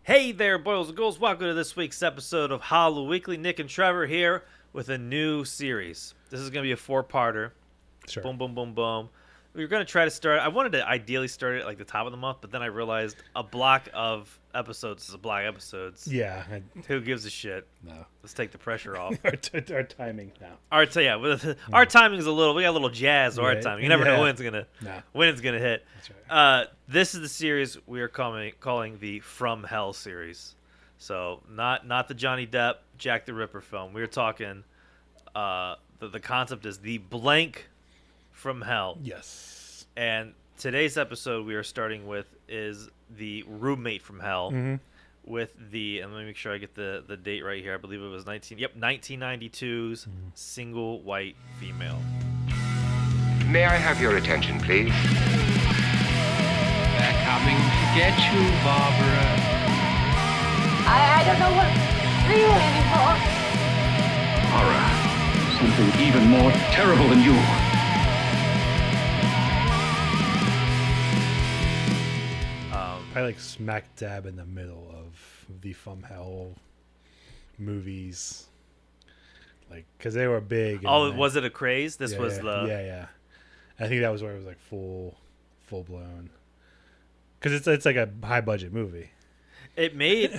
Hey there, boys and ghouls. Welcome to this week's episode of Hollow Weekly. Nick and Trevor here with a new series. This is going to be a four-parter. Sure. Boom, boom, boom, boom. We were going to try to start. I wanted to ideally start it like the top of the month, but then I realized a block of episodes is a block of episodes. Yeah. Who gives a shit? No. Let's take the pressure off. our timing now. Our timing is we got a little jazz to our Right. timing. You never know when it's gonna hit. That's right. This is the series we are calling the From Hell series. So not the Johnny Depp Jack the Ripper film. We're talking the concept is the blank from hell. Yes. And today's episode we are starting with is the roommate from hell. Mm-hmm. With and let me make sure I get the date right here. I believe it was 1992's Single White Female. May I have your attention, please? They're coming to get you, Barbara. I don't know what to feel anymore. Horror. Something even more terrible than you. I like smack dab in the middle of the From Hell movies. Like, because they were big. Oh, was it a craze? This was Yeah. I think that was where it was like full blown. Because it's like a high budget movie. It made,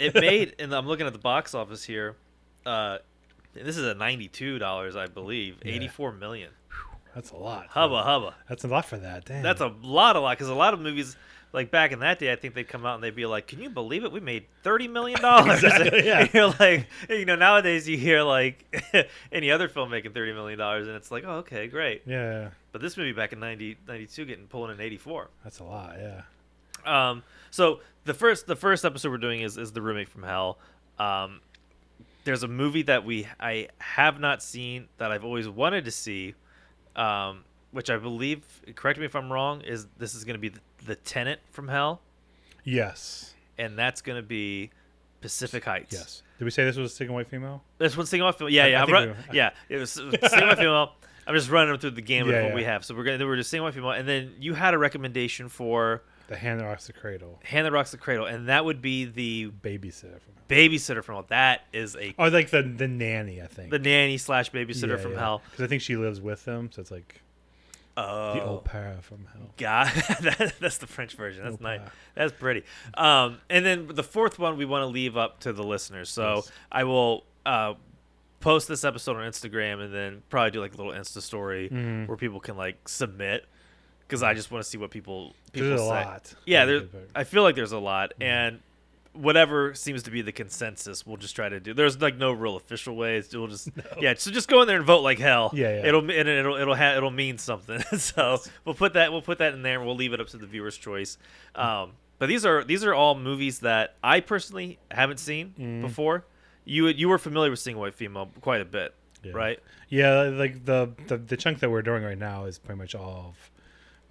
and I'm looking at the box office here. This is a $92, I believe. Yeah. 84 million. That's a lot. Hubba. That's a lot for that. Damn. That's a lot. Because a lot of movies, like back in that day, I think they'd come out and they'd be like, "Can you believe it? We made $30 million." Exactly, yeah. And you're like, nowadays you hear like any other film making $30 million, and it's like, oh, okay, great. Yeah. But this movie back in 92 pulling in 84. That's a lot. Yeah. So the first episode we're doing is the roommate from hell. There's a movie that I have not seen that I've always wanted to see, which I believe, correct me if I'm wrong, this is going to be the Tenant from hell, Yes. and that's going to be Pacific Heights. Yes. Did we say this was a single white female? This one's single white female. Yeah, I think it was single white female. I'm just running them through the gamut of what we Yeah. have. So we're just single white female, and then you had a recommendation for The Hand That Rocks the Cradle. Hand That Rocks the Cradle, and that would be the Babysitter from Hell. Babysitter from hell. That is Oh, like the nanny, I think. the nanny / babysitter from hell. Because I think she lives with them, so it's like the au pair from hell. God, that's the French version. That's Au nice. pair. That's pretty. And then the fourth one we want to leave up to the listeners. So Yes. I will post this episode on Instagram and then probably do like a little Insta story where people can like submit, because I just want to see what people There's say. a lot. Yeah, I feel like there's a lot, and whatever seems to be the consensus, we'll just try to do. There's like no real official ways. We'll just so just go in there and vote like hell. Yeah. It'll mean something. So we'll put that in there, and we'll leave it up to the viewer's choice. But these are all movies that I personally haven't seen before. You were familiar with Single White Female quite a bit, right? Yeah, like the chunk that we're doing right now is pretty much all of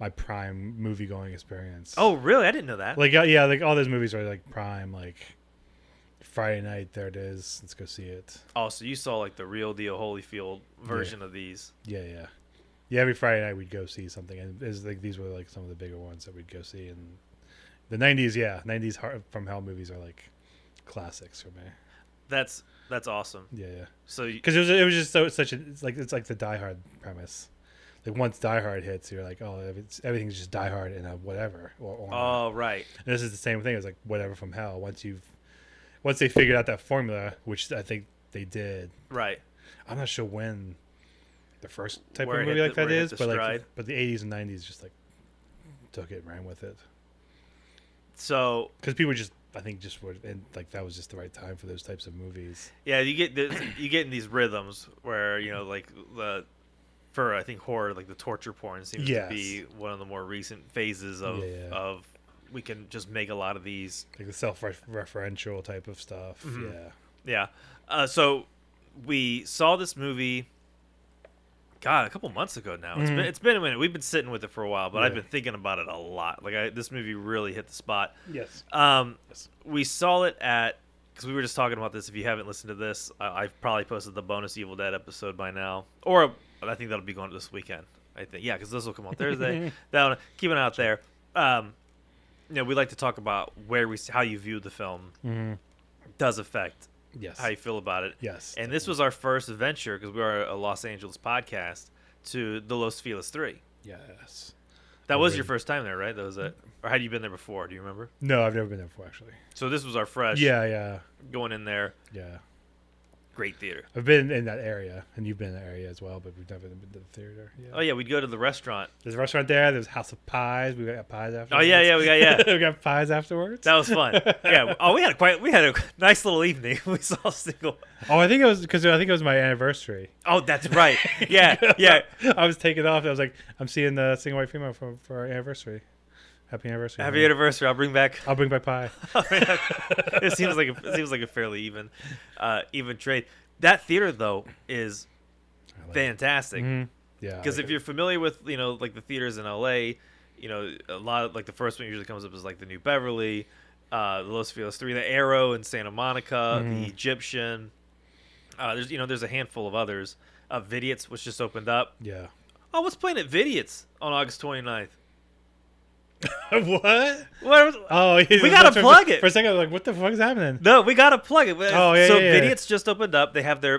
my prime movie going experience. Oh, really? I didn't know that. Like yeah, like all those movies are like prime, like Friday night, there it is, let's go see it. Oh, so you saw like the real deal Holyfield version of these. Yeah. Every Friday night we'd go see something, and these were like some of the bigger ones that we'd go see. And the 90s, 90s From Hell movies are like classics for me. That's awesome. Yeah. So Because it was just it's like the Die Hard premise. Like once Die Hard hits, you're like, oh, everything's just Die Hard and a whatever. Or oh, right. And this is the same thing. It's like whatever from hell. Once they figured out that formula, which I think they did. Right. I'm not sure when the first type Where of it movie hit like that where it hit is, the but stride. but the 80s and 90s just like took it and ran with it. So Because people I think were, and like that was just the right time for those types of movies. yeah, you get in these rhythms where like for I think horror, like the torture porn seems to be one of the more recent phases of we can just make a lot of these, like the self-referential type of stuff. Yeah. So we saw this movie, God, a couple months ago now. It's been a minute. We've been sitting with it for a while, but I've been thinking about it a lot. Like this movie really hit the spot. Yes. We saw it because we were just talking about this. If you haven't listened to this, I've probably posted the bonus Evil Dead episode by now, or I think that'll be going this weekend. I think, yeah, because this will come on Thursday. Keep an eye out there. we like to talk about how you view the film does affect Yes. how you feel about it. Yes. And this was our first venture, because we are a Los Angeles podcast, to the Los Feliz 3. Yes. That was your first time there, right? That was it. Or had you been there before? Do you remember? No, I've never been there before, actually. So this was our fresh. Yeah. Going in there. Yeah. Great theater. I've been in that area, and you've been in that area as well, but we've never been to the theater. Yeah. Oh yeah, we'd go to the restaurant. There's a restaurant there. There's House of Pies. We got pies afterwards. Oh yeah, we got pies afterwards. That was fun. Yeah. Oh, we had a nice little evening. We saw a single. Oh, I think it was my anniversary. Oh, that's right. Yeah. I was taking off. I was like, I'm seeing the single white female for our anniversary. Happy anniversary. Happy anniversary. I'll bring back. I'll bring back pie. It seems like a fairly even trade. That theater though is fantastic. Mm-hmm. Yeah. Because if you're familiar with like the theaters in LA, a lot of like the first one usually comes up is like the New Beverly, the Los Feliz 3, the Arrow in Santa Monica, the Egyptian. There's a handful of others. Vidiot's, which just opened up. Yeah. Oh, what's playing at Vidiot's on August 29th? What? Oh, we gotta plug it for a second. I was like, what the fuck is happening? No, we gotta plug it. Oh yeah. So yeah. Vidiot's just opened up. They have their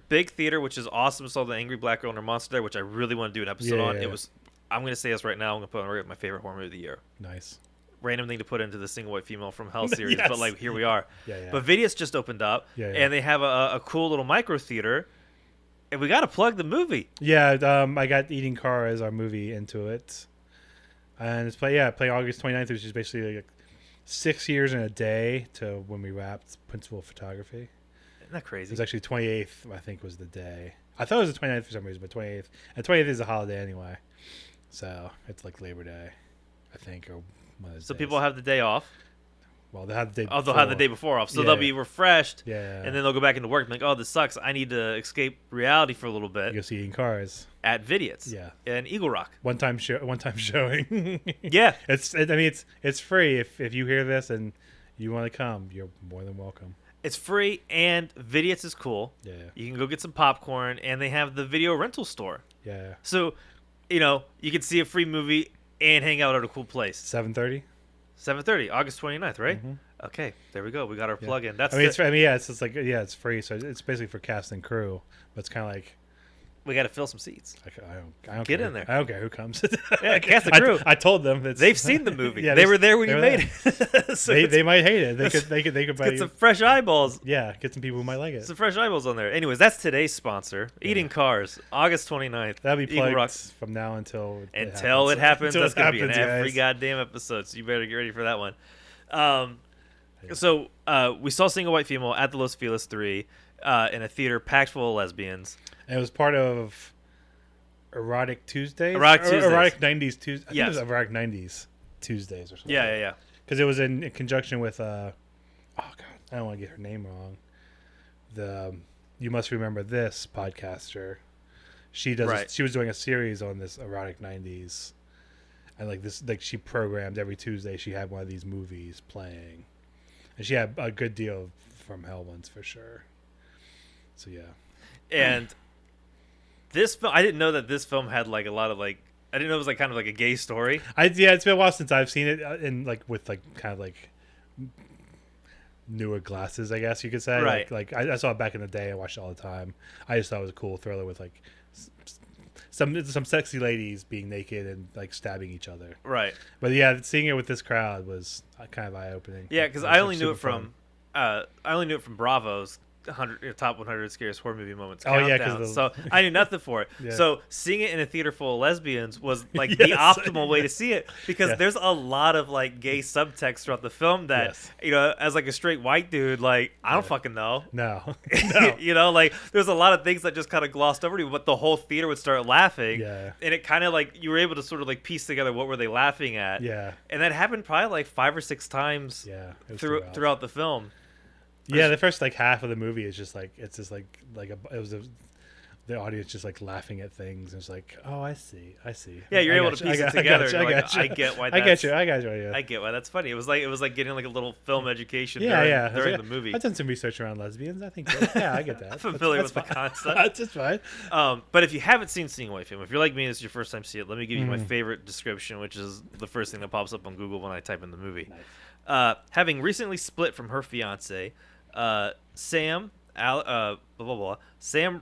big theater, which is awesome. Saw the Angry Black Girl and Her Monster there, which I really want to do an episode on. Yeah. It was. I'm gonna say this right now. I'm gonna put on record my favorite horror movie of the year. Nice. Random thing to put into the Single White Female from Hell series, Yes. but like here we are. Yeah. But Vidiot's just opened up, Yeah. and they have a cool little micro theater, and we gotta plug the movie. Yeah. I got Eating Car as our movie into it. And it's playing August 29th, which is basically like 6 years and a day to when we wrapped principal photography. Isn't that It crazy? was actually 28th, I think, was the day. I thought it was the 29th for some reason, but 28th. And 28th is a holiday anyway. So it's like Labor Day, I think, or one of those So days. people have the day off. Well, they'll have the day Oh, they'll have the day before off, so Yeah. they'll be refreshed. Yeah. And then they'll go back into work and be like, oh, this sucks. I need to escape reality for a little bit You go see Eating Cars. at Vidiot's. Yeah. In Eagle Rock. One time showing. Yeah. It's free if you hear this and you want to come, you're more than welcome. It's free, and Vidiot's is cool. Yeah. You can go get some popcorn, and they have the video rental store. Yeah. So, you can see a free movie and hang out at a cool place. 7:30. 7:30, August 29th, right? Okay, there we go. We got our plug in. That's It's just like it's free, so it's basically for cast and crew, but it's kind of like we got to fill some seats. I don't Get care. in there. I don't care who comes. Yeah, cast and crew. I told them They've seen the movie. Yeah, they were there when you were made there. it. So They might hate it. They could buy get some fresh eyeballs. get some people who might like it. Some fresh eyeballs on there. Anyways, that's today's sponsor. Eating Cars, August 29th. That'll be Eagle plugged Rock. from now until It happens. Until That's it going to be in happens, every guys. goddamn episode, so you better get ready for that one. So we saw Single White Female at the Los Feliz 3 in a theater packed full of lesbians. And it was part of Erotic Tuesdays. Erotic Tuesdays. Erotic 90s Tuesdays. I think Yes. it was Erotic 90s Tuesdays or something. Yeah. Because it was in conjunction with oh god, I don't want to get her name wrong. The You Must Remember This podcaster. She does. Right. She was doing a series on this erotic 90s, and she programmed every Tuesday. She had one of these movies playing, and she had a good deal from Hell ones for sure. So yeah, And this film, I didn't know that this film had like a lot of like. I didn't know it was like kind of like a gay story. it's been a while since I've seen it in with kind of like newer glasses, I guess you could say. Right. Like I saw it back in the day. I watched it all the time. I just thought it was a cool thriller with like some sexy ladies being naked and like stabbing each other. Right. But yeah, seeing it with this crowd was kind of eye opening. Yeah, because I only knew it from Bravo's top 100 scariest horror movie moments. Oh, yeah, countdown. 'cause so I knew nothing for it. Yeah. So seeing it in a theater full of lesbians was like the Yes. optimal way to see it, because Yes. there's a lot of like gay subtext throughout the film that Yes. as like a straight white dude, like I don't fucking know. No. Like there's a lot of things that just kind of glossed over to you, but the whole theater would start laughing. Yeah. And it kind of like you were able to sort of like piece together what were they laughing at. Yeah. And that happened probably like 5 or 6 times. Yeah. It was Throughout the film. Yeah, the first like half of the movie is just like it was the audience just like laughing at things. And it's like, oh, I see. Yeah, you're I able got to you, piece I it got- together. I You're like, got you. I get why. I get you. I got you. Yeah. I get why that's funny. It was like getting like a little film education Yeah, during, yeah. I was during like, the movie. I've done some research around lesbians. I think, yeah, I get that. I'm familiar That's with the fine. concept. That's just fine. But if you haven't seen Seeing Away Film, if you're like me, this is your first time seeing it, let me give you my Mm-hmm. favorite description, which is the first thing that pops up on Google when I type in the movie. Nice. Having recently split from her fiance, Sam, Sam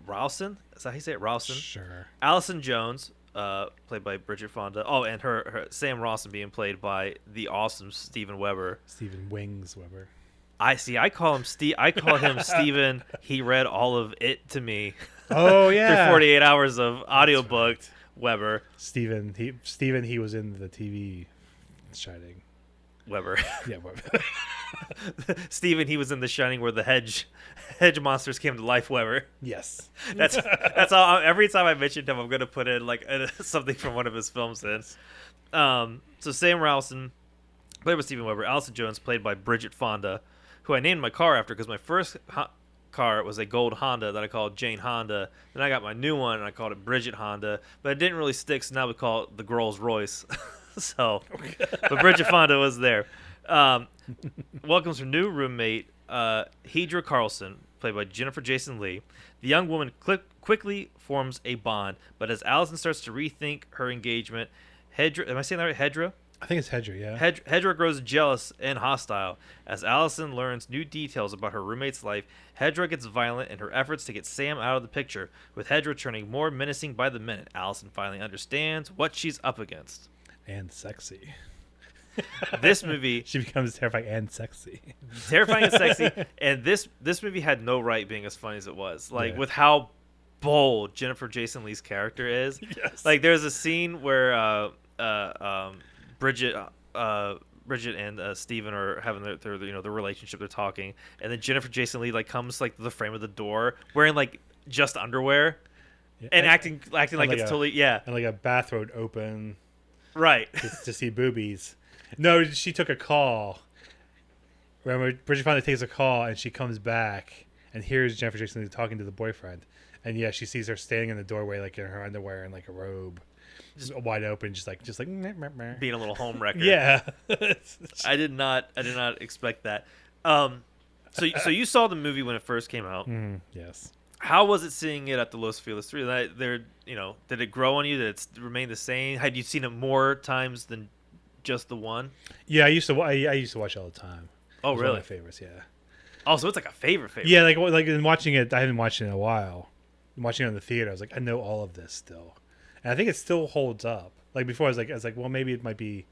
Rowson, is that how you say it? Rowson? Sure. Allison Jones, played by Bridget Fonda. Oh, and her Sam Rawson being played by the awesome Steven Weber. Stephen Wings Weber. I call him Steve. I call him Steven. He read all of it to me. Oh yeah. Through 48 hours of audiobook. right. Weber. Stephen. He was in the TV Shining. Weber. Yeah. Weber. Steven, he was in The Shining where the hedge monsters came to life. Weber. Yes. That's all. Every time I mentioned him, I'm gonna put in like something from one of his films. In. So Sam Rowson, played by Steven Weber. Allison Jones, played by Bridget Fonda, who I named my car after because my first car was a gold Honda that I called Jane Honda. Then I got my new one and I called it Bridget Honda, but it didn't really stick. So now we call it the Rolls Royce. So, but Bridget Fonda was there. Welcomes her new roommate, Hedra Carlson, played by Jennifer Jason Leigh. The young woman quickly forms a bond, but as Allison starts to rethink her engagement, Hedra, am I saying that right? Hedra? I think it's Hedger. Yeah. Hedra grows jealous and hostile. As Allison learns new details about her roommate's life, Hedra gets violent in her efforts to get Sam out of the picture, with Hedra turning more menacing by the minute. Allison finally understands what she's up against. And sexy. This movie, She becomes terrifying and sexy. terrifying and sexy, and this movie had no right being as funny as it was. Like Yeah. with how bold Jennifer Jason Leigh's character is. Yes. Like there's a scene where Bridget and Steven are having their their relationship. They're talking, and then Jennifer Jason Leigh like comes like to the frame of the door wearing like just underwear Yeah. and acting like like it's a- totally yeah And like a bathrobe open right. to see boobies. No, she took a call. Remember, Bridget Fonda takes a call and she comes back and hears Jennifer Jason Leigh talking to the boyfriend. And yeah, she sees her standing in the doorway like in her underwear and like a robe, just wide open, just like meh, meh, meh. Being a little home wrecker. Yeah. I did not expect that. So you saw the movie when it first came out. Yes. How was it seeing it at the Los Feliz 3? Did it grow on you? Did it remain the same? Had you seen it more times than just the one? Yeah, I used to watch it all the time. Oh, It was one of really? my favorites, yeah. Oh, so it's like a favorite. Yeah, like in watching it, I haven't watched it in a while. Watching it in the theater, I was like, I know all of this still, and I think it still holds up. Like before, I was like, well, maybe it might be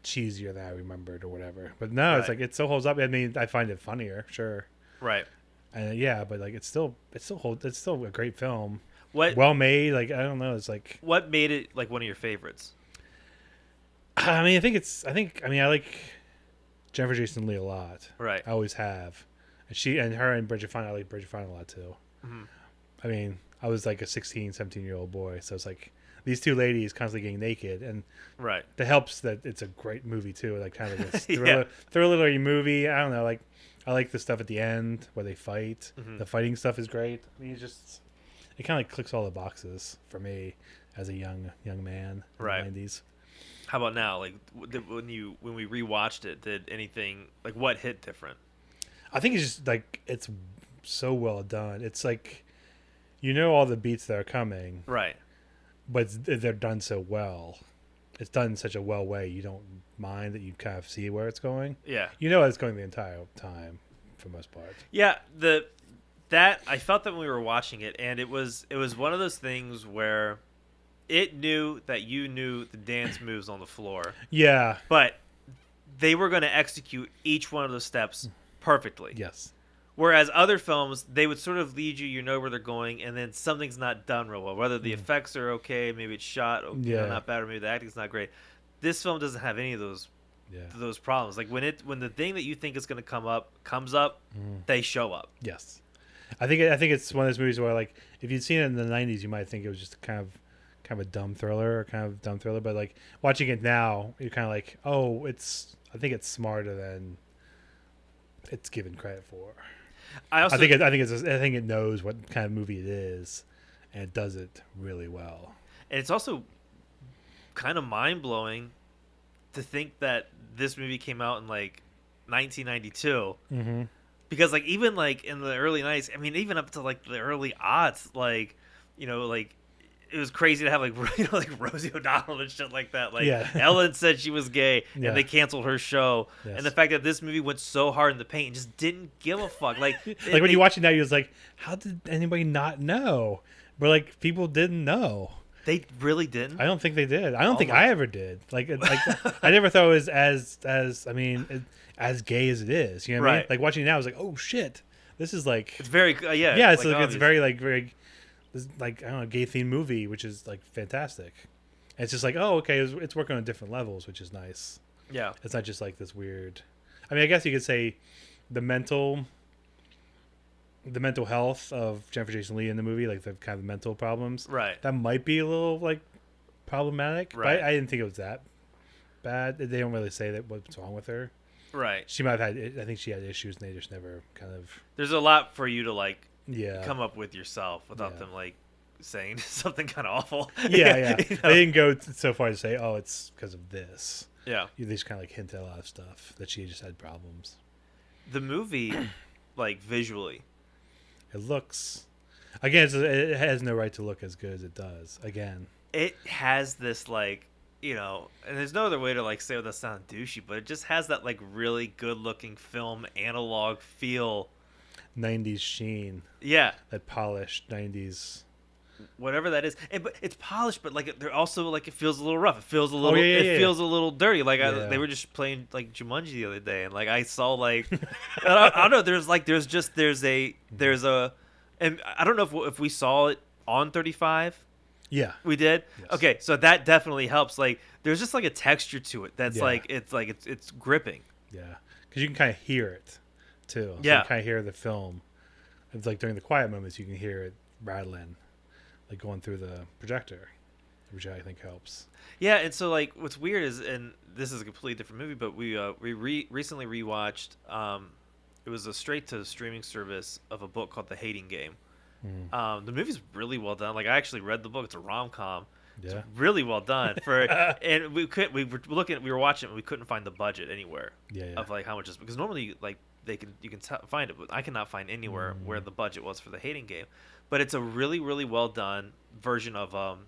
cheesier than I remembered or whatever. But no, it's Right. like it still holds up. I mean, I find it funnier, sure, Right. and yeah, but like it still holds. It's still a great film, What well made. Like I don't know, it's like what made it like one of your favorites? I mean, I like Jennifer Jason Leigh a lot. Right. I always have, and her and Bridget Fonda. I like Bridget Fonda a lot too. Mm-hmm. I mean, I was like a 16, 17-year-old boy, so it's like these two ladies constantly getting naked, and Right. that helps that it's a great movie too. Like kind of like this Yeah. thriller movie. I don't know. Like I like the stuff at the end where they fight. Mm-hmm. The fighting stuff is great. I mean, it kind of like clicks all the boxes for me as a young man in Right. the 90s. How about now? Like when we rewatched it, did anything like what hit different? I think it's just like it's so well done. It's like all the beats that are coming, Right. but they're done so well. It's done in such a well way. You don't mind that you kind of see where it's going. Yeah. It's going the entire time for most part. Yeah, I felt that when we were watching it, and it was one of those things where it knew that you knew the dance moves on the floor, Yeah. but they were going to execute each one of those steps perfectly. Yes. Whereas other films, they would sort of lead you know where they're going, and then something's not done real well. Whether the effects are okay, maybe it's shot Yeah. not bad, or maybe the acting's not great. This film doesn't have any of those Yeah. problems. Like when the thing that you think is going to comes up, they show up. Yes. I think it's one of those movies where like if you'd seen it in the 90s, you might think it was just kind of a dumb thriller, but like watching it now, you're kind of like, oh, I think it's smarter than it's given credit for. I think it knows what kind of movie it is, and it does it really well. And it's also kind of mind blowing to think that this movie came out in like 1992. Mm-hmm. Because like even like in the early 90s, I mean even up to like the early aughts, like like it was crazy to have like like Rosie O'Donnell and shit like that. Like Ellen said she was gay and they canceled her show. Yes. And the fact that this movie went so hard in the paint and just didn't give a fuck. Like when you watch it now, you're just like, how did anybody not know? But like people didn't know. They really didn't. I don't think they did. I don't think I ever did. Like I never thought it was as gay as it is. You know what I mean? Like watching it now, I was like, oh shit, this is like it's very it's very like I don't know, gay themed movie, which is like fantastic. And it's just like, oh okay, it's working on different levels, which is nice. Yeah, it's not just like this weird. I mean, I guess you could say the mental health of Jennifer Jason Leigh in the movie, like the kind of mental problems, right? That might be a little like problematic, right? But I didn't think it was that bad. They don't really say that what's wrong with her, right? She might have had. I think she had issues, and they just never kind of. There's a lot for you to like, come up with yourself without them like saying something kind of awful. Yeah. They didn't go so far to say, "Oh, it's because of this." Yeah, they just kind of like hint at a lot of stuff that she just had problems. The movie, like visually. It looks, again, it has no right to look as good as it does. Again, it has this like, and there's no other way to like say it without sounding douchey, but it just has that like really good looking film analog feel. 90s sheen. Yeah. That polished 90s. Whatever that is, but it's polished, but like they're also like it feels a little rough. It feels a little. It feels a little dirty. Like they were just playing like Jumanji the other day, and like I saw like I don't know. There's a, and I don't know if we saw it on 35. Yeah, we did. Yes. Okay, so that definitely helps. Like there's just like a texture to it that's it's gripping. Yeah, because you can kind of hear it too. So yeah, you kind of hear the film. It's like during the quiet moments, you can hear it rattling. Like going through the projector, which I think helps. Yeah, and so like what's weird is, and this is a completely different movie, but we recently rewatched. It was a straight to streaming service of a book called The Hating Game. The movie's really well done. Like I actually read the book. It's a rom-com. Yeah, it's really well done. And we were watching it, and we couldn't find the budget anywhere. Of like how much is, because normally like you can find it, but I cannot find anywhere where the budget was for The Hating Game. But it's a really, really well done version of a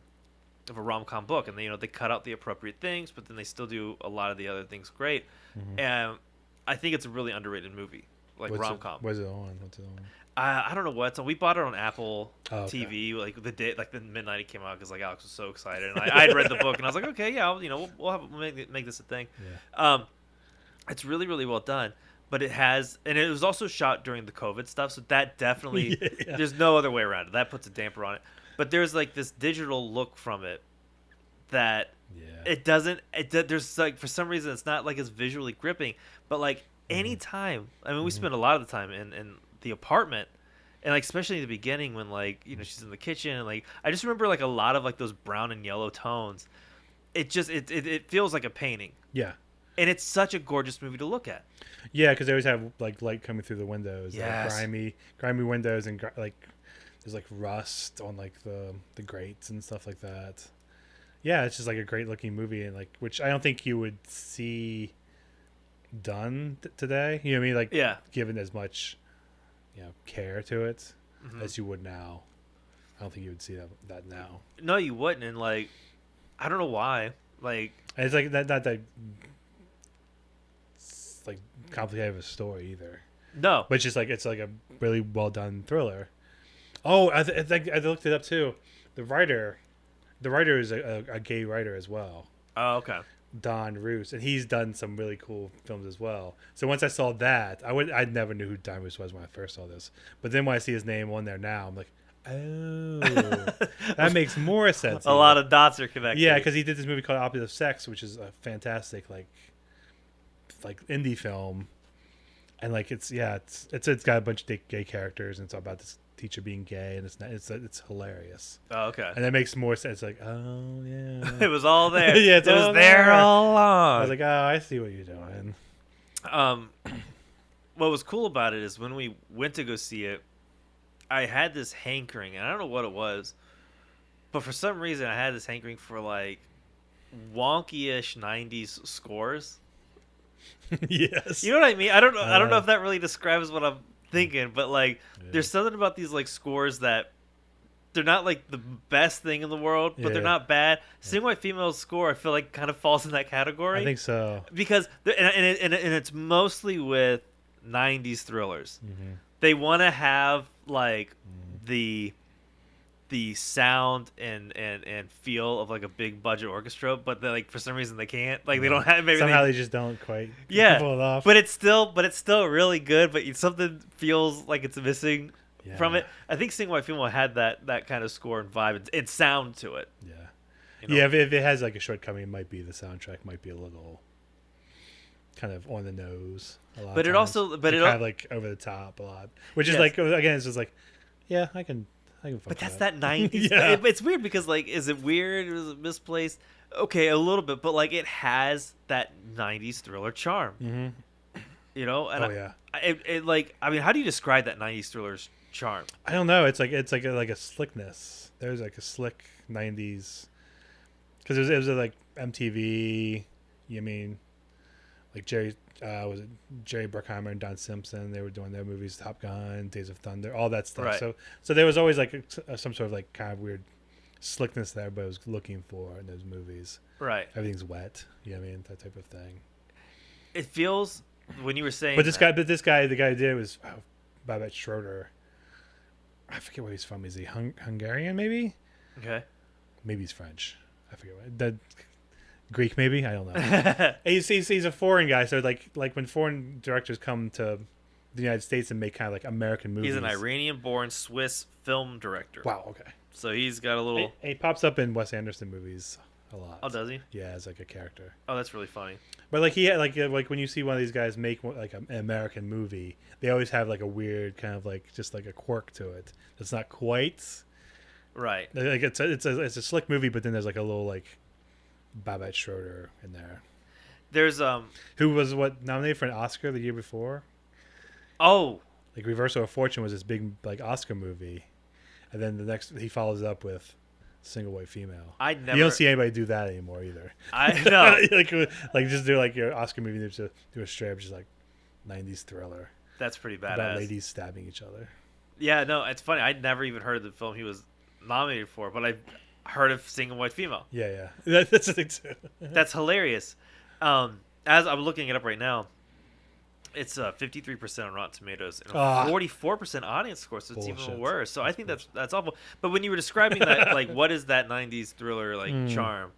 rom-com book, and they cut out the appropriate things, but then they still do a lot of the other things great. And I think it's a really underrated movie, like rom-com. What's it on? I don't know what's on. We bought it on Apple TV, like the day, like the midnight it came out, because like Alex was so excited, and I had read the book, and I was like, okay, yeah, we'll make this a thing. Yeah. It's really, really well done. But it has, and it was also shot during the COVID stuff, so that definitely, there's no other way around it. That puts a damper on it. But there's like this digital look from it that it doesn't, there's like, for some reason, it's not like as visually gripping. But like any time, I mean, we spend a lot of the time in the apartment, and like especially in the beginning when like, she's in the kitchen, and like, I just remember like a lot of like those brown and yellow tones. It just, it feels like a painting. Yeah. And it's such a gorgeous movie to look at. Yeah, because they always have like light coming through the windows, yes. like grimy windows, and like there's like rust on like the grates and stuff like that. Yeah, it's just like a great looking movie, and like which I don't think you would see done today. You know what I mean? Like given as much care to it as you would now. I don't think you would see that now. No, you wouldn't, and like I don't know why. Like and it's like not that. Like complicated of a story either. No, but it's like a really well done thriller. Oh, I looked it up too. The writer is a gay writer as well. Oh, okay. Don Roos, and he's done some really cool films as well. So once I saw that, I never knew who Don Roos was when I first saw this. But then when I see his name on there now, I'm like, oh, that makes more sense. A lot of dots are connected. Yeah, because he did this movie called Opposite of Sex, which is a fantastic like indie film, and like it's got a bunch of gay characters, and it's all about this teacher being gay, and it's hilarious. Oh, okay. And that makes more sense. Like, oh yeah, it was all there. Yeah, it was there all along. I was like, oh, I see what you're doing. what was cool about it is when we went to go see it, I had this hankering, and I don't know what it was, but for some reason I had this hankering for like wonky-ish 90s scores. Yes. You know what I mean? I don't know if that really describes what I'm thinking, but like there's something about these like scores that they're not like the best thing in the world, but they're not bad. Seeing White Female's score, I feel like kind of falls in that category. I think so. Because and it's mostly with 90s thrillers. Mm-hmm. They want to have like the sound and feel of like a big budget orchestra, but they like for some reason they can't. Like they don't have maybe somehow they just don't quite pull it off. But it's still really good. But something feels like it's missing from it. I think Seeing White Female had that kind of score and vibe and sound to it. Yeah, you know? Yeah. If it has like a shortcoming, it might be the soundtrack might be a little kind of on the nose a lot. But it also, but it kind of like over the top a lot, which is like again, it's just like, yeah, I can. But that's that 90s. Yeah. It's weird because like, is it weird? Is it misplaced? Okay, a little bit, but like it has that 90s thriller charm. Mm-hmm. You know? And it like, I mean, how do you describe that 90s thriller's charm? I don't know. It's like a slickness. There's like a slick 90s because it was like MTV. You mean like Jerry Bruckheimer and Don Simpson? They were doing their movies, Top Gun, Days of Thunder, all that stuff. Right. So there was always like some sort of like kind of weird slickness that everybody was looking for in those movies. Right. Everything's wet. You know what I mean? That type of thing. It feels when you were saying, but the guy who did it was Babette Schroeder. I forget where he's from. Is he Hungarian? Maybe. Okay. Maybe he's French. I forget what. Greek, maybe, I don't know. he's a foreign guy, so like when foreign directors come to the United States and make kind of like American movies. He's an Iranian-born Swiss film director. Wow, okay. So he's got a little. He pops up in Wes Anderson movies a lot. Oh, does he? Yeah, as like a character. Oh, that's really funny. But like he had like when you see one of these guys make like an American movie, they always have like a weird kind of like just like a quirk to it. It's not quite right. Like it's a slick movie, but then there's like a little like Babette Schroeder in there. There's who was nominated for an Oscar the year before. Oh, like Reversal of Fortune was this big like Oscar movie, and then the next he follows it up with Single White Female. You don't see anybody do that anymore either. I know. like just do like your Oscar movie, just do a straight up just like 90s thriller. That's pretty badass. About ladies stabbing each other. Yeah, no, it's funny. I'd never even heard of the film he was nominated for, but I heard of Single White Female. Yeah. That's the thing too. That's hilarious. As I'm looking it up right now, it's 53% on Rotten Tomatoes and 44% audience score, so it's even worse. So I think that's awful. But when you were describing that, like, what is that 90s thriller like charm?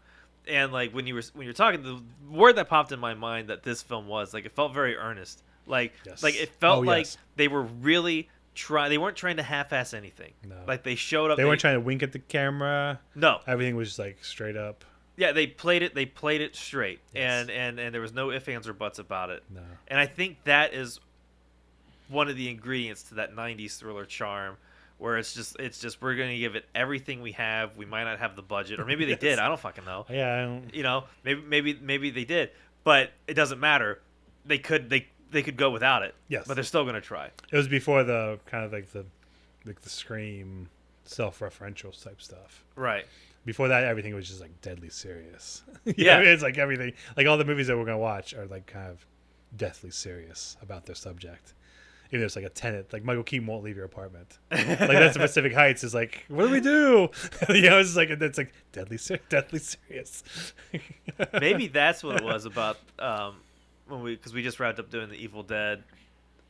And like when you're talking, the word that popped in my mind that this film was like, it felt very earnest. Like it felt like they were really they weren't trying to half-ass anything. No. Like they showed up. They weren't trying to wink at the camera. No. Everything was just like straight up. Yeah, they played it straight. Yes. And there was no ifs, ands, or buts about it. No. And I think that is one of the ingredients to that 90s thriller charm, where it's just we're going to give it everything we have. We might not have the budget, or maybe they did. I don't fucking know. Yeah, I don't... You know, maybe they did, but it doesn't matter. They could go without it. Yes. But they're still going to try. It was before the kind of like the Scream self-referential type stuff. Right. Before that, everything was just like deadly serious. Yeah. It's like everything, like all the movies that we're going to watch are like kind of deathly serious about their subject. Even though it's like a Tenet, like Michael Keaton won't leave your apartment. Like that's Pacific Heights is like, what do we do? You know, it's like deadly serious. Maybe that's what it was about because we just wrapped up doing the Evil Dead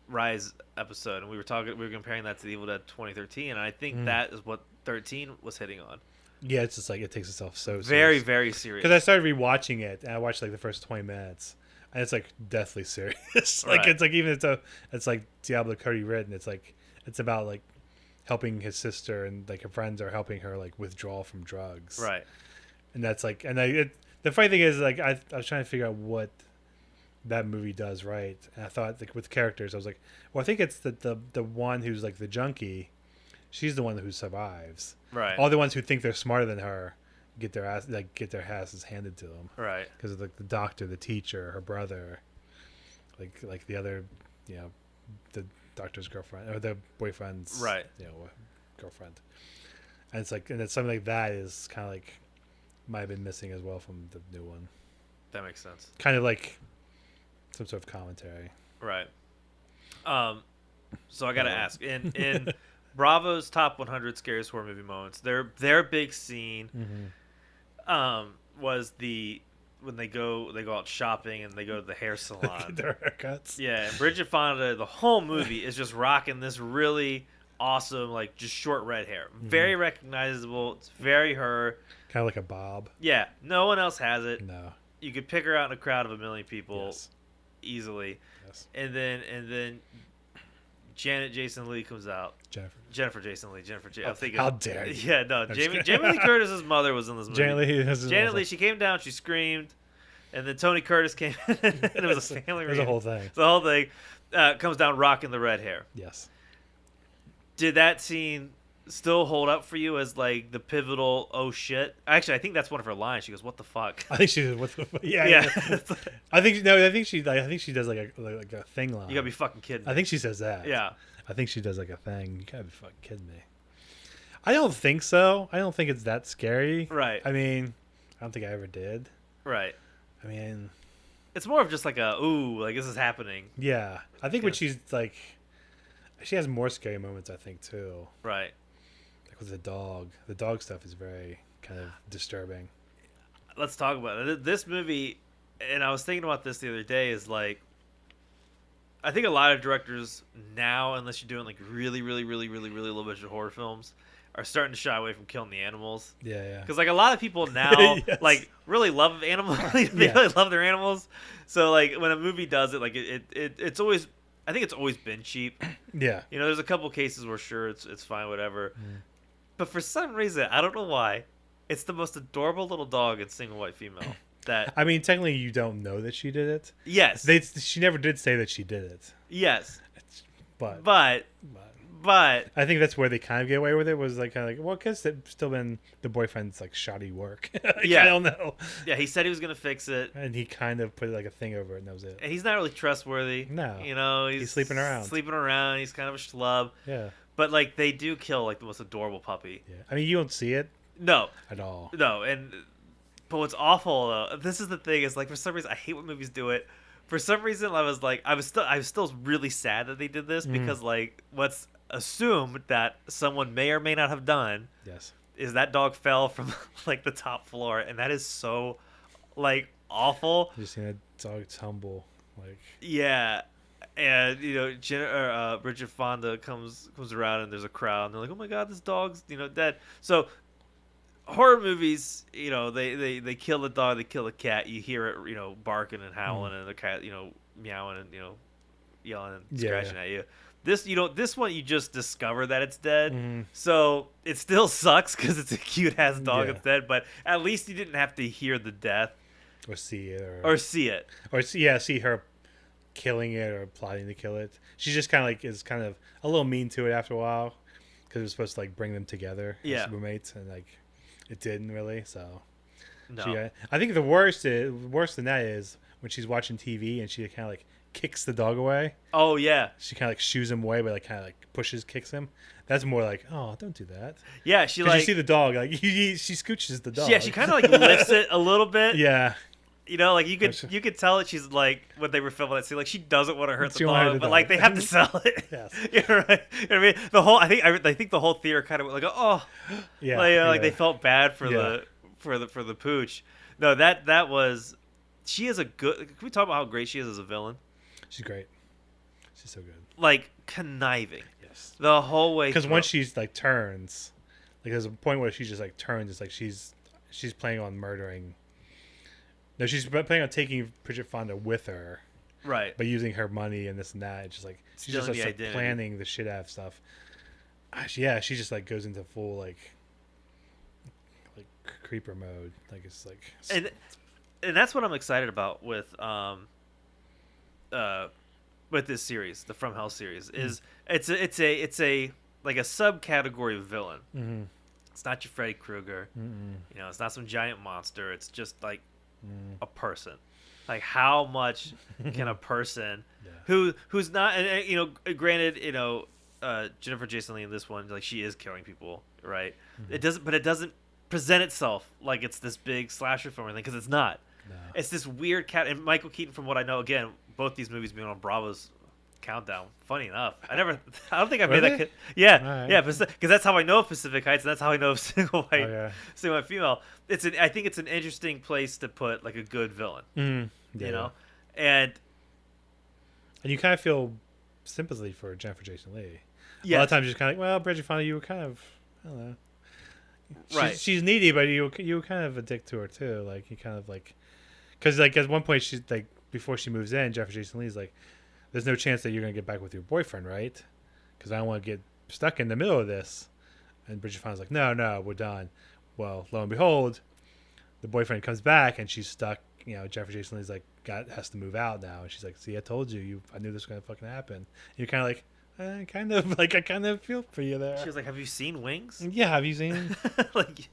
Rise episode, and we were comparing that to the Evil Dead 2013, and I think that is what 13 was hitting on. Yeah, it's just like it takes itself so very, serious. very serious. Because I started rewatching it, and I watched like the first 20 minutes, and it's like deathly serious. Like it's like even it's like Diablo Cody written. It's like it's about like helping his sister, and like her friends are helping her like withdraw from drugs. Right. And that's like, the funny thing is like I was trying to figure out what that movie does right, and I thought like with characters, I was like, well, I think it's the one who's like the junkie. She's the one who survives. Right. All the ones who think they're smarter than her get their asses handed to them. Right. Because of like the doctor, the teacher, her brother, like the other, the doctor's girlfriend or the boyfriend's Right. girlfriend. And it's like, and it's something like that is kind of like might have been missing as well from the new one. That makes sense. Kind of like some sort of commentary. Right. So I gotta ask, in Bravo's top 100 scariest horror movie moments, their big scene, was when they go out shopping and they go to the hair salon. Their haircuts. Yeah, and Bridget Fonda, the whole movie is just rocking this really awesome, like just short red hair, very recognizable. It's very her. Kind of like a bob. Yeah, no one else has it. No. You could pick her out in a crowd of 1 million people Yes. easily. Yes. And then Janet Jason Leigh comes out. Jennifer Jason Leigh. I'm thinking. How dare you? Yeah, no. Jamie Lee Curtis's mother was in this movie. Janet Leigh. She came down. She screamed, and then Tony Curtis came. And it was a family. It was a whole thing. The whole thing comes down, rocking the red hair. Yes. Did that scene still hold up for you as like the pivotal? Oh shit! Actually, I think that's one of her lines. She goes, "What the fuck?" I think she did. What the fuck? Yeah. Yeah. I think she does like a thing line. You gotta be fucking kidding me. I think she says that. Yeah. I think she does like a thing. You gotta be fucking kidding me. I don't think so. I don't think it's that scary. Right. I mean, I don't think I ever did. Right. I mean, it's more of just like a ooh, like this is happening. Yeah. I think when she's like, she has more scary moments. I think too. Right. Like with the dog. The dog stuff is very kind of disturbing. Let's talk about it. This movie, and I was thinking about this the other day, is like, I think a lot of directors now, unless you're doing like really low budget horror films, are starting to shy away from killing the animals. Yeah, yeah. Because like a lot of people now Yes. like really love animals. They really love their animals. So like when a movie does it, like it's always, I think it's always been cheap. Yeah. You know, there's a couple cases where sure it's fine, whatever. But for some reason, I don't know why, it's the most adorable little dog and single white female. That I mean, technically, you don't know that she did it. Yes. She never did say that she did it. Yes. But I think that's where they kind of get away with it. Was like kind of like, well, because it's still been the boyfriend's like shoddy work. Yeah. I don't know. Yeah, he said he was gonna fix it, and he kind of put like a thing over it, and that was it. and he's not really trustworthy. No. You know, He's sleeping around. He's kind of a schlub. Yeah. But like they do kill like the most adorable puppy. Yeah. I mean, you don't see it No. at all. No, but what's awful though, this is the thing, is like for some reason I hate when movies do it. For some reason I was still really sad that they did this because like what's assumed that someone may or may not have done Yes. is that dog fell from like the top floor, and that is so like awful. You just seen that dog tumble, like. Yeah. And you know, Bridget Fonda comes around, and there's a crowd, and they're like, "Oh my god, this dog's dead." So, horror movies, they kill the dog, they kill the cat. You hear it, barking and howling, and the cat, meowing and yelling and scratching at you. This one you just discover that it's dead, so it still sucks because it's a cute ass dog that's dead. But at least you didn't have to hear the death Or see it, or see it, see her killing it or plotting to kill it. She just kind of like is kind of a little mean to it after a while because it was supposed to like bring them together as roommates, and like it didn't really. So no. I think the worst than that is when she's watching TV and she kind of like kicks the dog away. Oh yeah. She kind of like shoos him away, but like kind of like kicks him. That's more like, oh, don't do that. Yeah, she like you see the dog like she scooches the dog. Yeah, she kind of like lifts it a little bit. Yeah. Like you could tell that she's like when they were filming that scene, like she doesn't want to hurt the dog, but like they have to sell it. Yes. You're right. You know what I mean, I think the whole theater kind of went like, oh, yeah, like they felt bad for the pooch. No, that was, she is a good. Can we talk about how great she is as a villain? She's great. She's so good. Like conniving. Yes. The whole way. Because once she's like turns, like there's a point where she just like turns. It's like she's planning on murdering. No, she's planning on taking Bridget Fonda with her, right? But using her money and this and that. It's just like she's just like planning the shit out of stuff. Yeah, she just like goes into full like creeper mode. Like it's like and that's what I'm excited about with this series, the From Hell series, is it's a like a subcategory of villain. Mm-hmm. It's not your Freddy Krueger. Mm-hmm. It's not some giant monster. It's just like a person, Like how much can a person who's not, and you know, granted, you know, Jennifer Jason Leigh in this one, like she is killing people, right? It doesn't present itself like it's this big slasher film or anything, because it's not. No. It's this weird cat. And Michael Keaton, from what I know, again, both these movies being on Bravo's countdown. Funny enough, I don't think I made Really? that. Yeah, Alright. yeah, because that's how I know of Pacific Heights, and that's how I know of single white, yeah. single white female. I think it's an interesting place to put like a good villain, Yeah. you know, and you kind of feel sympathy for Jennifer Jason Leigh. yeah, A lot of times you're kind of like, well, Bridget Fonda, you were kind of, I don't know. Right. She's needy, but you were kind of a dick to her too. Like you kind of like, because like at one point she's like, before she moves in, Jennifer Jason Leigh's like, there's no chance that you're gonna get back with your boyfriend, right? Because I don't want to get stuck in the middle of this. And Bridget Fonda's like, no, we're done. Well, lo and behold, the boyfriend comes back and she's stuck. You know, Jennifer Jason Leigh's like, has to move out now, and she's like, see, I told you, I knew this was gonna fucking happen. And you're kind of like, I kind of feel for you there. she was like, "Have you seen Wings?" Yeah, have you seen? Like,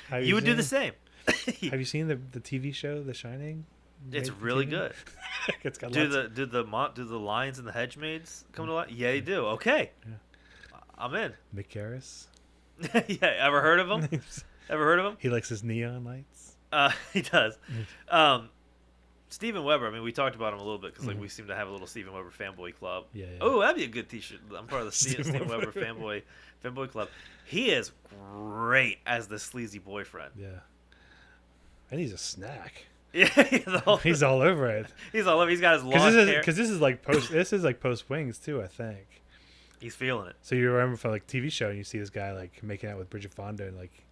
Have you would do the seen- same. Have you seen the TV show The Shining? It's Made for really TV? good. It's got Do lots the lions and the hedge maids come to life? Yeah, they do. Okay, I'm in. Mick Garris. Yeah, ever heard of him? Ever heard of him? He likes his neon lights. He does. Steven Weber. I mean, we talked about him a little bit because like we seem to have a little Steven Weber fanboy club. Yeah. Oh, that'd be a good T-shirt. I'm part of the Steven Steven Weber fanboy club. He is great as the sleazy boyfriend. Yeah. And he's a snack. Yeah, He's all over it. He's all over. He's got his long hair. Because this is like post. This is like post Wings too, I think. He's feeling it. So you remember from like TV show, and you see this guy like making out with Bridget Fonda and like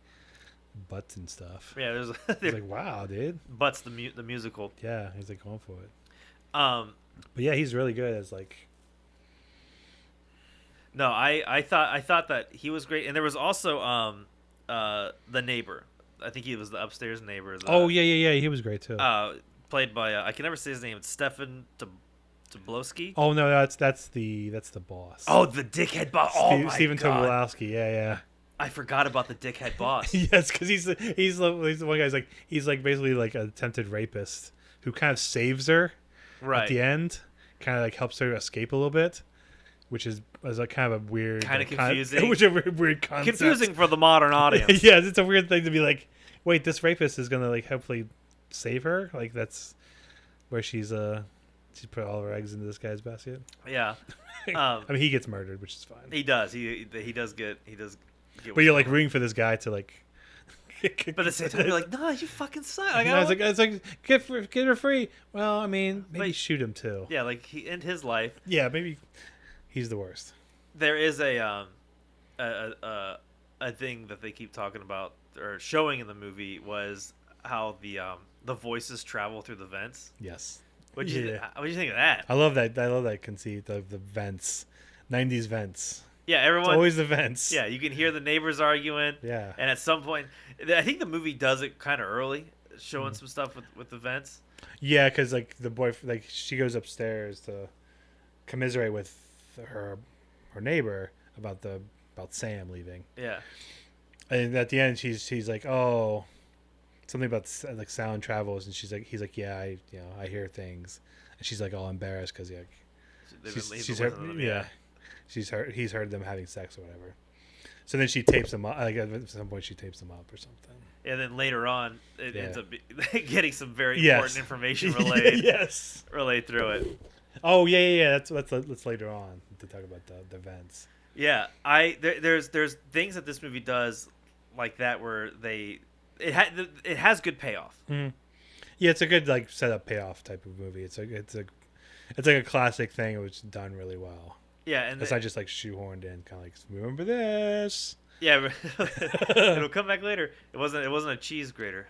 butts and stuff. Yeah, there's He's like, wow, dude. Butts the musical. Yeah, he's like going for it. Um, But yeah, he's really good as like. no, I thought that he was great, and there was also the neighbor. I think he was the upstairs neighbor. Oh yeah. He was great too. Played by I can never say his name. It's Stefan Tobolowsky. Oh no, that's the boss. Oh, the dickhead boss. Oh my Steven god. Tobolowsky. Yeah. I forgot about the dickhead boss. Yes, because he's the one guy's like he's like basically like an attempted rapist who kind of saves her Right. at the end, kind of like helps her escape a little bit, which is like kind of a weird, Kinda like, confusing. which is a weird concept. Confusing for the modern audience. Yes, it's a weird thing to be like, wait, this rapist is gonna like hopefully save her. Like that's where she put all her eggs into this guy's basket. Yeah. I mean, he gets murdered, which is fine. He does. He does get. But you're like rooting for this guy to like. But at the same time, you're like, no, you fucking suck. Like, No, it's like get her free. Well, I mean, maybe But- shoot him too. yeah, like he end his life. Yeah, maybe he's the worst. There is a thing that they keep talking about or showing in the movie was how the voices travel through the vents. Yes. What do you think of that? I love that. I love that conceit of the vents, 90s vents. Yeah, It's everyone. always the vents. Yeah, you can hear the neighbors arguing. Yeah. And at some point, I think the movie does it kind of early, showing some stuff with the vents. Yeah, because like the boy, like she goes upstairs to commiserate with her neighbor about Sam leaving, Yeah. and at the end she's like, oh, something about like sound travels, and he's like, yeah, I hear things, and she's like all embarrassed because he's heard, he's heard them having sex or whatever. So then she tapes him up. Like at some point she tapes him up or something. And then later on, it ends up getting some very Yes. important information relayed Yes. relayed through it. Oh yeah. That's later on to talk about the events. Yeah, there's things that this movie does like that where it has good payoff. Yeah, it's a good like setup payoff type of movie. It's like a classic thing. It was done really well. Yeah, and It's not just like shoehorned in, kind of like remember this. yeah, it'll come back later. It wasn't a cheese grater.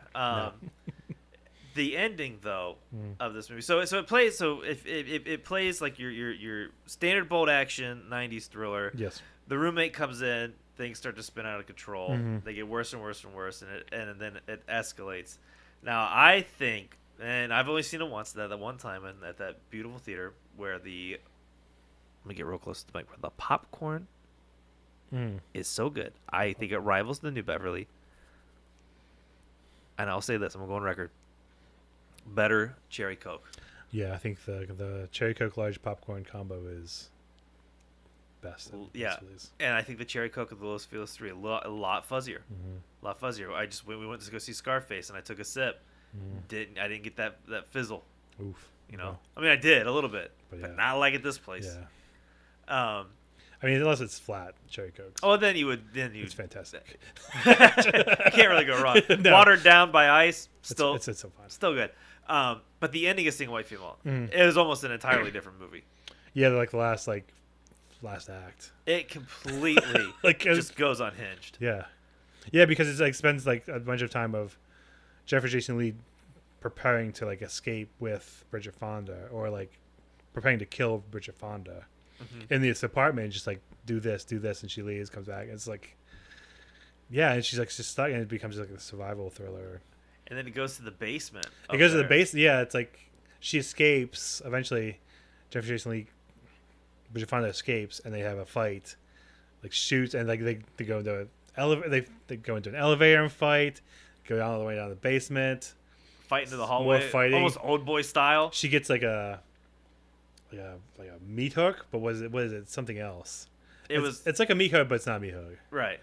The ending though of this movie, so it plays if it plays like your standard bold action 90s thriller. Yes. The roommate comes in, things start to spin out of control. They get worse and worse and worse, and then it escalates. Now I think, and I've only seen it once, that one time at that beautiful theater where let me get real close to the mic. Where the popcorn is so good. I think it rivals the New Beverly. And I'll say this, I'm going to go on record. Better cherry Coke. Yeah, I think the cherry Coke large popcorn combo is best. at Yeah, Los Feliz. and I think the cherry Coke of the Los Feliz 3 a lot fuzzier. Mhm. A lot fuzzier. We went to go see Scarface, and I took a sip. I didn't get that fizzle. Oof. You know, No. I mean, I did a little bit, But but yeah. not like at this place. Yeah. I mean, unless it's flat cherry Cokes. Oh, then you It's fantastic. you can't really go wrong. No. Watered down by ice, still It's so fun. still good. But the ending is Single White Female. Mm. It was almost an entirely different movie. Yeah, like the last act. It completely Like, it was- just goes unhinged. Yeah, yeah, because it's like spends like a bunch of time of Jeffrey Jason Leigh preparing to like escape with Bridget Fonda, or like preparing to kill Bridget Fonda in this apartment. Just like do this, and she leaves, comes back. It's like, yeah, and she's like just stuck, and it becomes like a survival thriller. And then it goes to the basement. It goes to the base. Yeah, it's like she escapes eventually. Jeffrey Jason Leigh, Bridget Fonda escapes, and they have a fight, like shoots, and like they go into they go into an elevator and fight, go all the way down the basement. Fight into the hallway. More fighting. Almost Old Boy style. She gets like a meat hook, but what is it? Something else. It's like a meat hook, but it's not a meat hook. Right.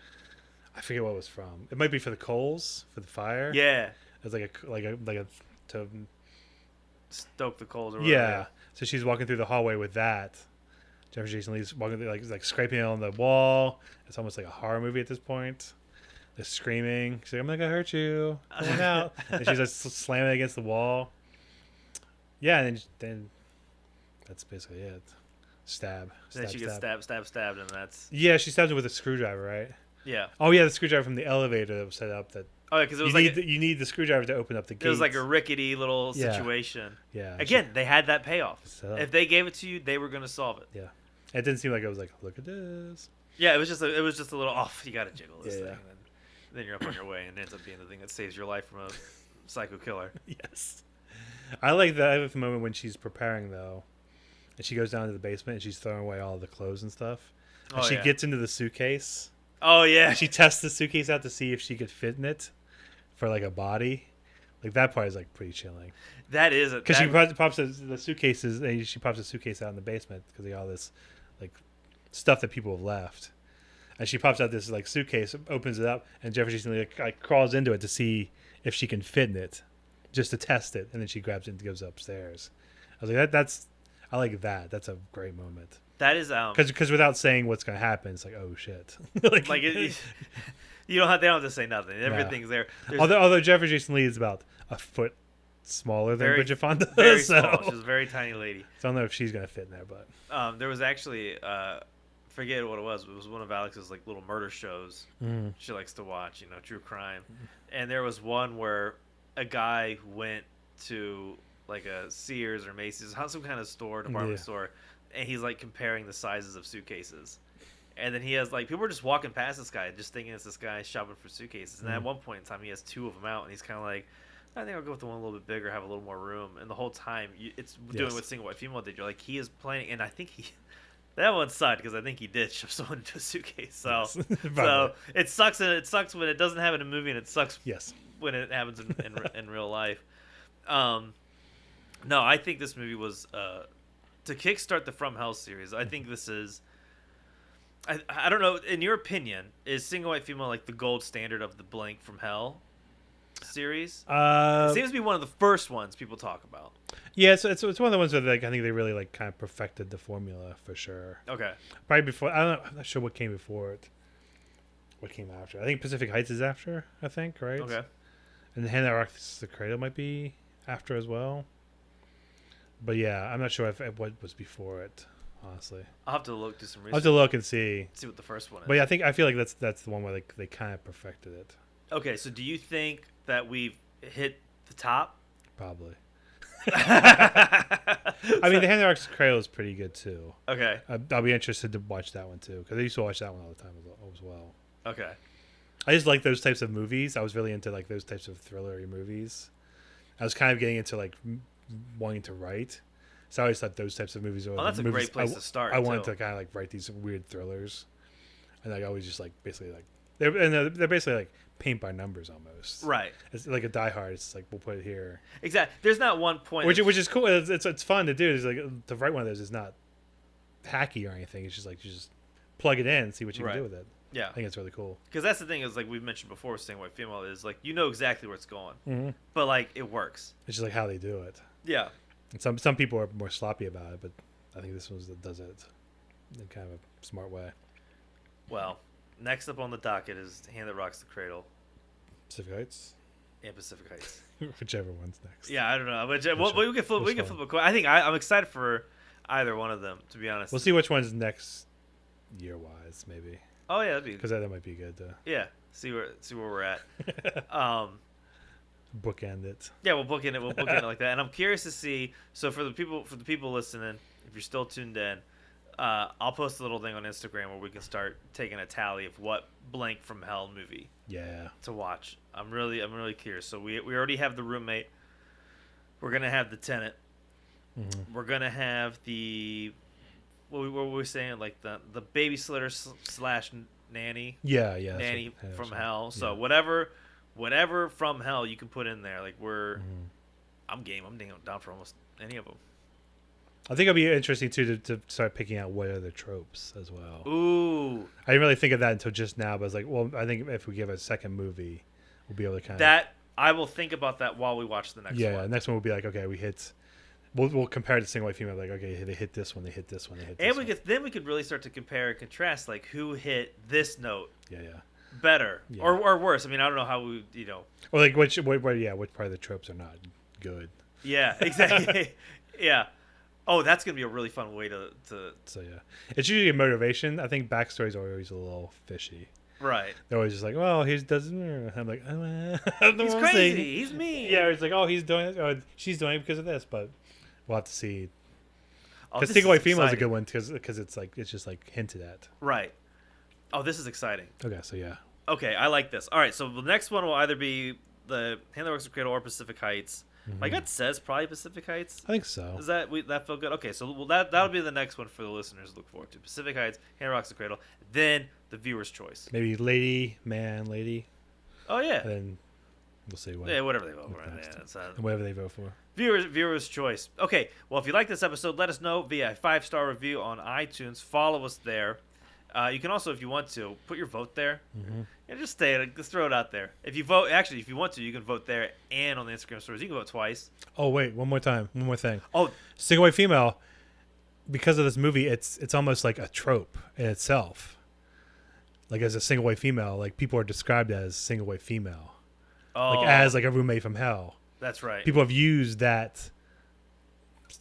I forget what it was from. It might be for the coals, for the fire. Yeah. It's like a to Stoke the coals or whatever. yeah. So she's walking through the hallway with that. Jeffrey Jason Leigh's walking through, like scraping it on the wall. It's almost like a horror movie at this point. They're screaming. She's like, "I'm not gonna hurt you. Come out!" And she's like slamming against the wall. Yeah, and then that's basically it. Stab. Then she gets stabbed, and that's Yeah, she stabs him with a screwdriver, right? yeah. Oh yeah, the screwdriver from the elevator that was set up. That Oh, yeah, because it was you need the screwdriver to open up the gate. it was like a rickety little Yeah. situation. Yeah. Again, they had that payoff. Set up. If they gave it to you, they were gonna solve it. Yeah. It didn't seem like it was like, look at this. Yeah, it was just a little off. You gotta jiggle this Yeah, thing, yeah. and then you're up on your way, and it ends up being the thing that saves your life from a psycho killer. Yes. I like that moment when she's preparing though, and she goes down to the basement and she's throwing away all the clothes and stuff. And Oh, she yeah. gets into the suitcase. Oh yeah, She tests the suitcase out to see if she could fit in it for like a body. Like that part is like pretty chilling. that is it. Because she pops the suitcases. She pops the suitcase out in the basement because of all this like stuff that people have left. And she pops out this like suitcase, opens it up, and Jeffrey Jason like crawls into it to see if she can fit in it, just to test it. And then she grabs it and goes upstairs. I was like, I like that. That's a great moment. That is Because without saying what's gonna happen, it's like, oh shit. like you don't have they don't have to say nothing. Everything's there. There's Although Jeffrey Jason Leigh is about a foot smaller than very- Bridget Fonda, very so small. She's a very tiny lady. I don't know if she's gonna fit in there, but There was actually forget what it was. It was one of Alex's like little murder shows. She likes to watch, true crime. And there was one where a guy went to like a Sears or Macy's, some kind of department Yeah. store, and he's like comparing the sizes of suitcases. And then he has like people are just walking past this guy, just thinking it's this guy shopping for suitcases. And at one point in time, he has two of them out, and he's kind of like, I think I'll go with the one a little bit bigger, have a little more room. And the whole time, it's doing Yes. what Single White Female did. You're like, he is planning, and I think that one sucked because I think he did shove someone into a suitcase. So, Yes. so it sucks, and it sucks when it doesn't happen in a movie, and it sucks yes. when it happens in real life. No, I think this movie was to kickstart the From Hell series. I think this is. I don't know. In your opinion, is Single White Female like the gold standard of the Blank from Hell series? It seems to be one of the first ones people talk about. Yeah, it's one of the ones that like I think they really like kind of perfected the formula for sure. Okay. Probably before I'm not sure what came before it. What came after? I think Pacific Heights is after. I think right. Okay. And The Hand That Rocks the Cradle might be after as well. But yeah, I'm not sure if what was before it. Honestly, I'll have to do some I'll research. have to look and see. See what the first one is. But yeah, I feel like that's the one where they kind of perfected it. Okay, so do you think that we've hit the top? Probably. I mean, The Hand That Rocks the Cradle is pretty good too. Okay. I'll be interested to watch that one too because I used to watch that one all the time as well. Okay. I just like those types of movies. I was really into like those types of thrillery movies. I was kind of getting into like wanting to write, so I always thought those types of movies were. Oh, that's a movies great place to start, I wanted too. to kind of like write these weird thrillers, and like I always just like basically like they're basically like paint by numbers almost. Right. It's like a Die Hard. It's like we'll put it here, Exactly. There's not one point. which is cool. It's fun to do. It's like to write one of those is not hacky or anything. It's just like you just plug it in and see what you Right. can do with it. Yeah. I think it's really cool. Because that's the thing is like we've mentioned before with Single White Female is like you know exactly where it's going, Mm-hmm. but like it works. It's just like how they do it. Yeah. And some people are more sloppy about it, but I think this one does it in kind of a smart way. Well, next up on the docket is Hand That Rocks the Cradle Pacific Heights, and Pacific Heights. whichever one's next. Yeah, I don't know, but we can flip. We can flip a coin. I think I'm excited for either one of them. To be honest, We'll see which one's next year wise, maybe, Oh yeah, that'd be because that might be good to yeah. See where we're at. bookend it. Yeah, we'll book in it. We'll book in it like that. And I'm curious to see. So for the people listening, if you're still tuned in, I'll post a little thing on Instagram where we can start taking a tally of what blank from hell movie Yeah. to watch. I'm really curious. So we already have The Roommate. We're gonna have The Tenant. Mm-hmm. We're gonna have the what were we saying, like the babysitter slash nanny. Yeah, yeah. Nanny from hell. So yeah. whatever from hell you can put in there. Like Mm-hmm. I'm game. I'm down for almost any of them. I think it'll be interesting too to start picking out what are the tropes as well. Ooh, I didn't really think of that until just now, but I was like, well, I think if we give a second movie, we'll be able to kind of that I will think about that while we watch the next one. Yeah, the next one will be like, okay, we'll compare it to Single White Female, like, okay, they hit this one, they hit this one, they hit this one. And we could really start to compare and contrast, like who hit this note Yeah. better Yeah. or worse. I mean, I don't know how we, Or like which part of the tropes are not good. Yeah, exactly. Yeah. Oh, that's gonna be a really fun way to So yeah, it's usually a motivation. I think backstories are always a little fishy. right. They're always just like, well, he doesn't. I'm like, He's crazy. He's mean. Yeah, it's like, oh, he's doing it. Oh, she's doing it because of this, but we'll have to see. Oh, Because this Single is White Female is a exciting. good one because it's just like hinted at. Right. Oh, this is exciting. Okay, so yeah. Okay, I like this. All right, so the next one will either be the Hand That Rocks the Cradle or Pacific Heights. My gut says probably Pacific Heights. I think so. Does that feel good? Okay, so that'll be the next one for the listeners to look forward to. Pacific Heights, Hand That Rocks the Cradle, then the viewer's choice. Maybe lady, man, lady, Oh yeah, and then we'll see what. yeah, whatever they vote for. next. Yeah, it's, And whatever they vote for. Viewers' choice. Okay, well, if you like this episode, let us know via a 5-star review on iTunes. Follow us there. You can also, if you want to, put your vote there. And just just throw it out there. If you vote, actually, if you want to, you can vote there and on the Instagram stories. You can vote twice. Oh wait, one more thing. Oh, Single White Female, because of this movie, it's almost like a trope in itself. Like as a single white female, like people are described as single white female, like as like a roommate from hell. That's right. People have used that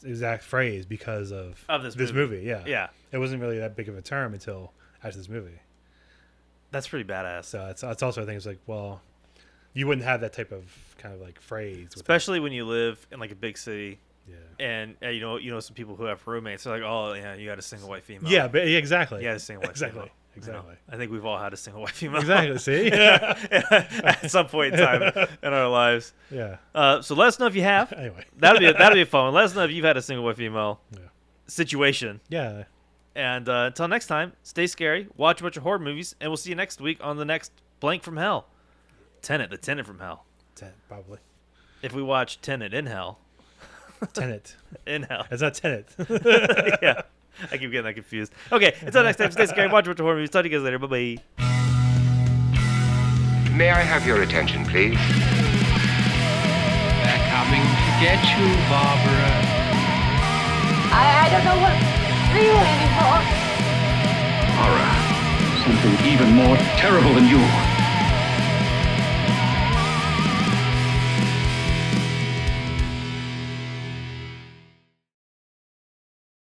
exact phrase because of this movie. Yeah, Yeah. It wasn't really that big of a term until after this movie. That's pretty badass. So it's also I think it's like, well, you wouldn't have that type of kind of like phrase, with Especially when you live in like a big city. Yeah. And you know some people who have roommates. They're like, oh yeah, you got a single white female. Yeah, but exactly. You got a single white exactly. female. Exactly. I think we've all had a single white female. Exactly. See. At some point in time in our lives. Yeah. So let us know if you have. Anyway. That'll be a fun one. Let us know if you've had a single white female situation. Yeah. And until next time, stay scary, watch a bunch of horror movies, and we'll see you next week on the next Blank from Hell. The Tenant from Hell. Probably. If we watch Tenet in Hell. Tenet. In Hell. It's not Tenet. Yeah. I keep getting that confused. Okay, until next time, stay scary, watch a bunch of horror movies. Talk to you guys later. Bye-bye. May I have your attention, please? They're coming to get you, Barbara. I don't know what to feel anymore. Horror. Something even more terrible than you.